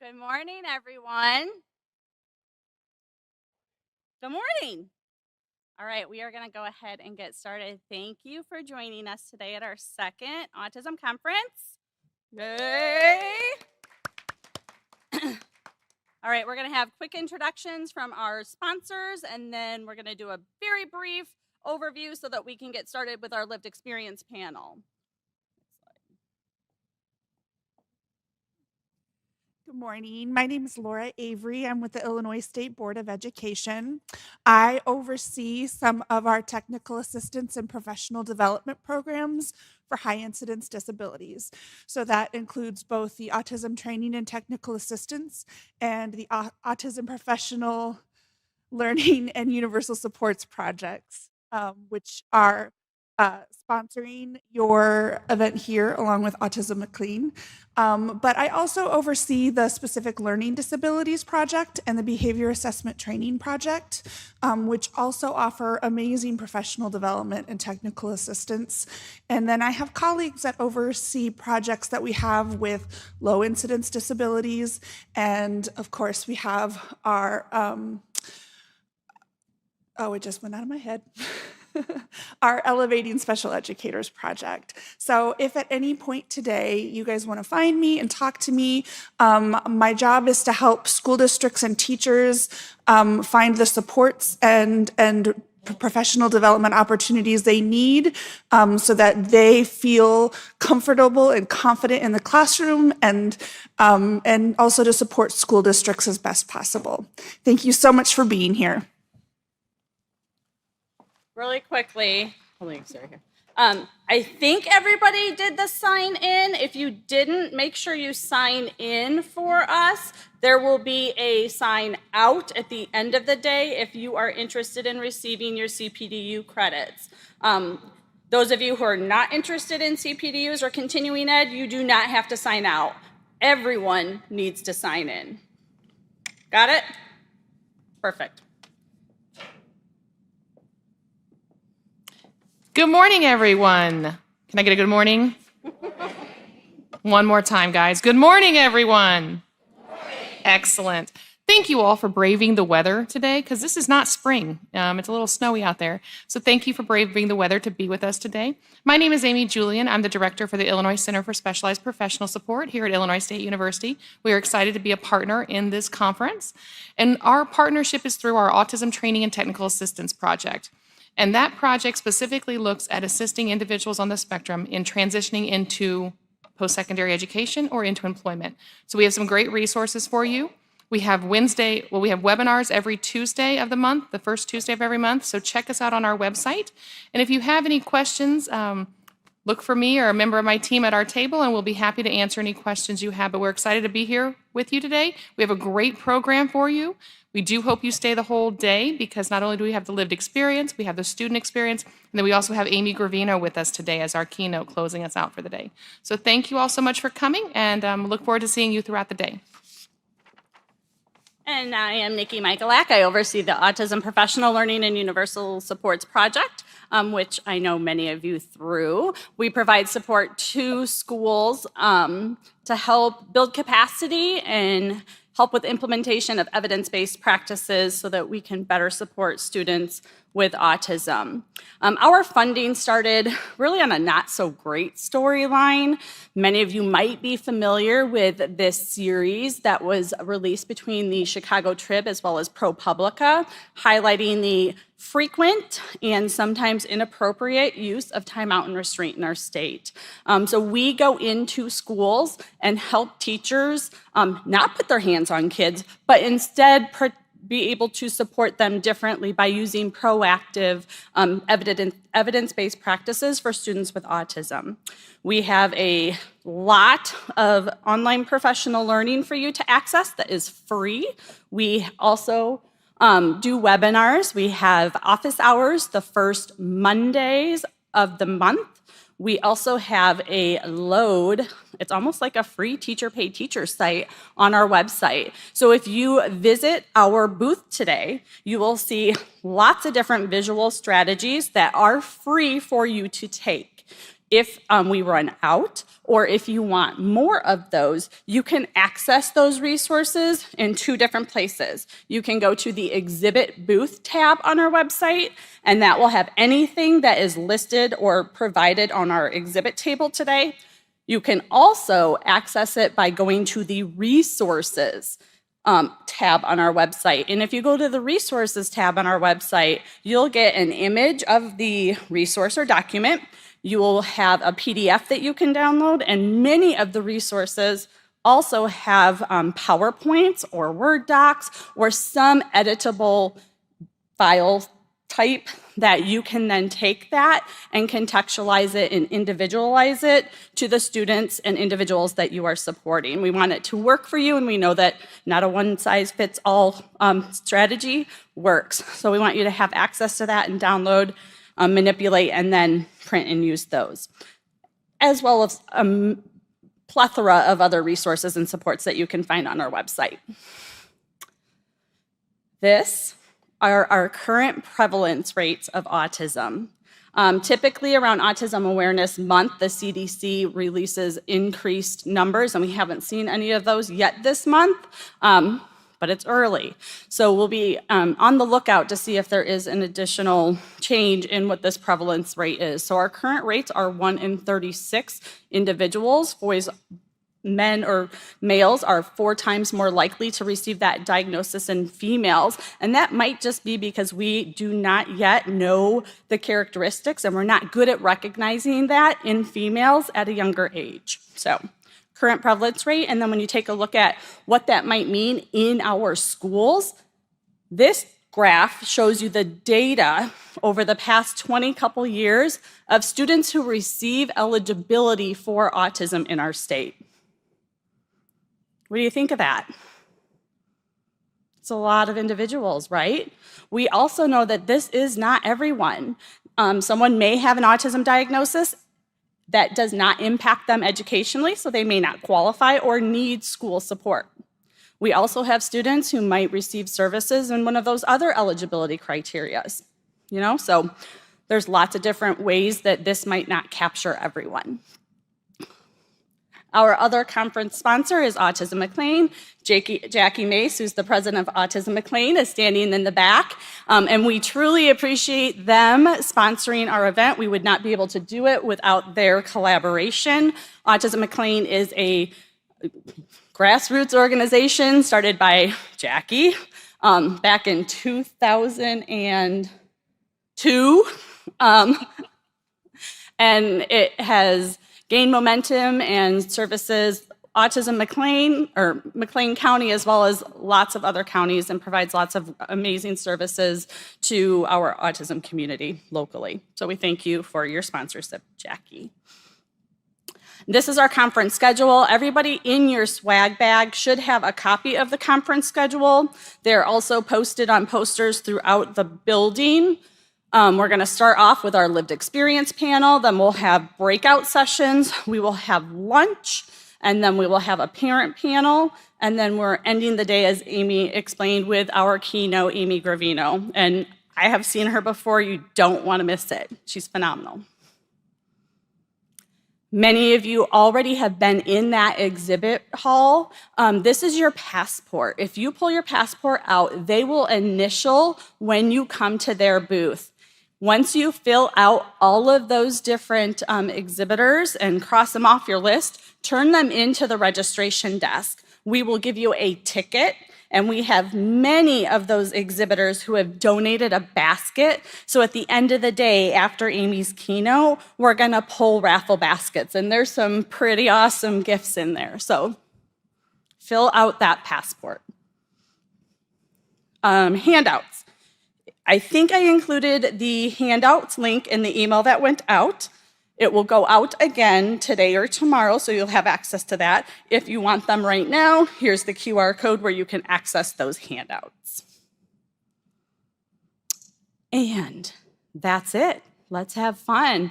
Good morning, everyone. Good morning. All right, we are going to go ahead and get started. Thank you for joining us today at our second Autism Conference. Yay! All right, we're going to have quick introductions from our sponsors, and then we're going to do a very brief overview so that we can get started with our lived experience panel. Good morning. My name is Laura Avery. I'm with the Illinois State Board of Education. I oversee some of our technical assistance and professional development programs for high incidence disabilities. So that includes both the autism training and technical assistance and the autism professional learning and universal supports projects, which are sponsoring your event here along with Autism McLean. But I also oversee the Specific Learning Disabilities Project and the Behavior Assessment Training Project, which also offer amazing professional development and technical assistance. And then I have colleagues that oversee projects that we have with low incidence disabilities. And of course, we have our it just went out of my head. Our Elevating Special Educators project. So if at any point today you guys want to find me and talk to me, my job is to help school districts and teachers find the supports and professional development opportunities they need so that they feel comfortable and confident in the classroom and also to support school districts as best possible. Thank you so much for being here. Really quickly, I think everybody did the sign in. If you didn't, make sure you sign in for us. There will be a sign out at the end of the day if you are interested in receiving your CPDU credits. Those of you who are not interested in CPDUs or continuing ed, you do not have to sign out. Everyone needs to sign in. Got it? Perfect. Good morning, everyone. Can I get a good morning? One more time, guys. Good morning, everyone. Good morning. Excellent. Thank you all for braving the weather today, because this is not spring. It's a little snowy out there. So thank you for braving the weather to be with us today. My name is Amy Julian. I'm the director for the Illinois Center for Specialized Professional Support here at Illinois State University. We are excited to be a partner in this conference. And our partnership is through our Autism Training and Technical Assistance Project. And that project specifically looks at assisting individuals on the spectrum in transitioning into post-secondary education or into employment. So we have some great resources for you. We have webinars every Tuesday of the month, the first Tuesday of every month. So check us out on our website. And if you have any questions, look for me or a member of my team at our table, and we'll be happy to answer any questions you have. But we're excited to be here with you today. We have a great program for you. We do hope you stay the whole day, because not only do we have the lived experience, we have the student experience, and then we also have Amy Gravino with us today as our keynote closing us out for the day. So thank you all so much for coming, and look forward to seeing you throughout the day. And I am Nikki Michalak. I oversee the Autism Professional Learning and Universal Supports Project, which I know many of you through. We provide support to schools to help build capacity and help with implementation of evidence-based practices so that we can better support students with autism. Our funding started really on a not-so-great storyline. Many of you might be familiar with this series that was released between the Chicago Trib as well as ProPublica, highlighting the frequent and sometimes inappropriate use of timeout and restraint in our state. So we go into schools and help teachers not put their hands on kids, but instead be able to support them differently by using proactive evidence-based practices for students with autism. We have a lot of online professional learning for you to access that is free. We also do webinars. We have office hours the first Mondays of the month. We also have a load. It's almost like a free teacher pay teacher site on our website. So if you visit our booth today, you will see lots of different visual strategies that are free for you to take. If we run out, or if you want more of those, you can access those resources in two different places. You can go to the Exhibit Booth tab on our website, and that will have anything that is listed or provided on our exhibit table today. You can also access it by going to the Resources tab on our website. And if you go to the Resources tab on our website, you'll get an image of the resource or document. You will have a PDF that you can download, and many of the resources also have PowerPoints or Word docs or some editable file type that you can then take that and contextualize it and individualize it to the students and individuals that you are supporting. We want it to work for you, and we know that not a one-size-fits-all strategy works. So we want you to have access to that and download, manipulate, and then print and use those, as well as a plethora of other resources and supports that you can find on our website. This are our current prevalence rates of autism. Typically around Autism Awareness Month, the CDC releases increased numbers, and we haven't seen any of those yet this month, but it's early. So we'll be on the lookout to see if there is an additional change in what this prevalence rate is. So our current rates are 1 in 36 individuals. Men or males are 4 times more likely to receive that diagnosis than females. And that might just be because we do not yet know the characteristics, and we're not good at recognizing that in females at a younger age. So current prevalence rate, and then when you take a look at what that might mean in our schools, this graph shows you the data over the past 20 couple years of students who receive eligibility for autism in our state. What do you think of that? It's a lot of individuals, right? We also know that this is not everyone. Someone may have an autism diagnosis that does not impact them educationally, so they may not qualify or need school support. We also have students who might receive services in one of those other eligibility criteria. So there's lots of different ways that this might not capture everyone. Our other conference sponsor is Autism McLean. Jackie Mace, who's the president of Autism McLean, is standing in the back. And we truly appreciate them sponsoring our event. We would not be able to do it without their collaboration. Autism McLean is a grassroots organization started by Jackie back in 2002. And it has gained momentum and services Autism McLean, or McLean County, as well as lots of other counties, and provides lots of amazing services to our autism community locally. So we thank you for your sponsorship, Jackie. This is our conference schedule. Everybody in your swag bag should have a copy of the conference schedule. They're also posted on posters throughout the building. We're going to start off with our lived experience panel, then we'll have breakout sessions, we will have lunch, and then we will have a parent panel, and then we're ending the day, as Amy explained, with our keynote, Amy Gravino. And I have seen her before, you don't want to miss it. She's phenomenal. Many of you already have been in that exhibit hall. This is your passport. If you pull your passport out, they will initial when you come to their booth. Once you fill out all of those different exhibitors and cross them off your list, turn them into the registration desk. We will give you a ticket, and we have many of those exhibitors who have donated a basket. So at the end of the day, after Amy's keynote, we're gonna pull raffle baskets, and there's some pretty awesome gifts in there. So fill out that passport. Handouts. I think I included the handouts link in the email that went out. It will go out again today or tomorrow, so you'll have access to that. If you want them right now, here's the QR code where you can access those handouts. And that's it. Let's have fun.